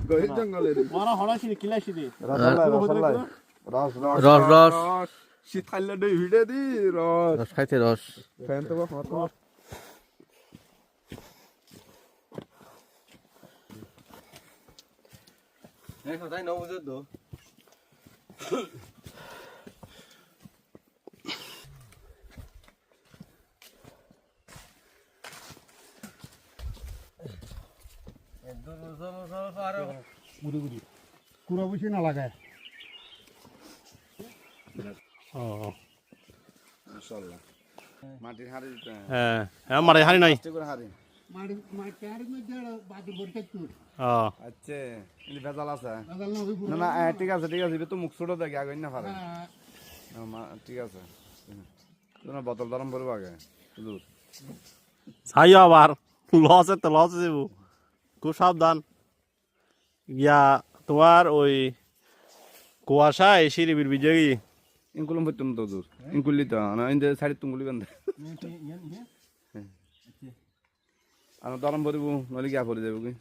গহীর জঙ্গলের ওরা হড়াছি কিলাইছি দি রস রস রস শীত খাইলে দই ভিড়ে দি রস রস খাইতে রস ফ্যান তো মতো এই কথাই ন বুঝে তো কুড়া বুঝি না লাগায় মাশাআল্লাহ মাটির হাড়ি দিতে হ্যাঁ হ্যাঁ মারে হানি নাই করে হাড়ি আচ্ছা ইনি ভেজাল আছে না না ঠিক আছে তো মুখ ছোট দেখে আগে না পারে ঠিক আছে তোমার বোতল গরম করবো আগে হুজুর ছাই আবার লস যাবো খুব সাবধান ইয়া তোমার ওই কুয়াশা এই সিঁড়িবির বিজয়ী ইনকুলম বইতুম তো হুজুর ইনকুলি তো না ইন্দে সাইড তুঙ্গুলি বান্ধে আর গরম করবো নলি গিয়া পড়ে যাবো কি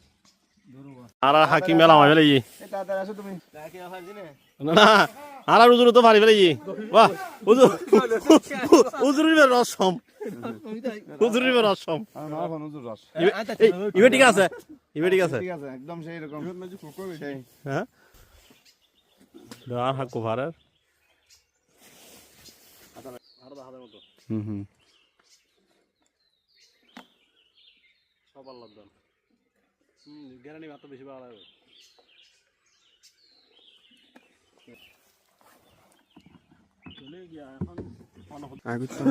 আর হাকিম মেলা মাই ফেলাই এটা আসো তুমি না আর উজুর তো মারি ফেলাই বাহ উজুরিবে রসম উজুরিবে রসম না ফোন হুজুর রস ইবে ঠিক আছে ইবে ঠিক আছে ঠিক আছে একদম সেই রকম সেই হ্যাঁ আর হাকু ভারের হুম সবার লাগবে গ্যারান্টি মাত্র বেশি ভালো লাগবে চলে গিয়া এখন আগে তো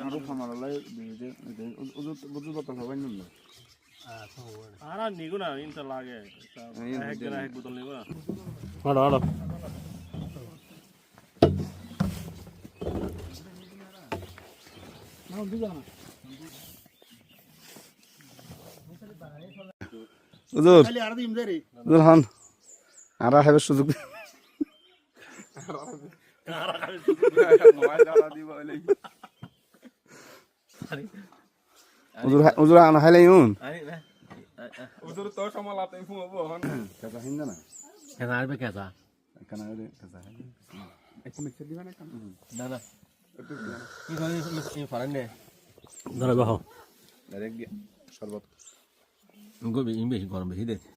আরো খামার লাই বুঝু কথা সবাই না আর নিগো না ইনটা লাগে এক বোতল নিগো না হাড়ো হাড়ো নাও দিগা না হুজুর খালি আর দিম দেরি হুজুর হন আর হবে সুযোগ হুজুর আনা হাইলাই হুন হুজুর তো সমালাতে ফুমবো হন কাজা হিন্দা না কেন আরবে কেসা কানা রে কাজা একটু মিক্সার দিবা না কাম না না কি করে এই ফারান নে ধরে বাহ ডাইরেক্ট শরবত গো বেশি গরম বেশি দে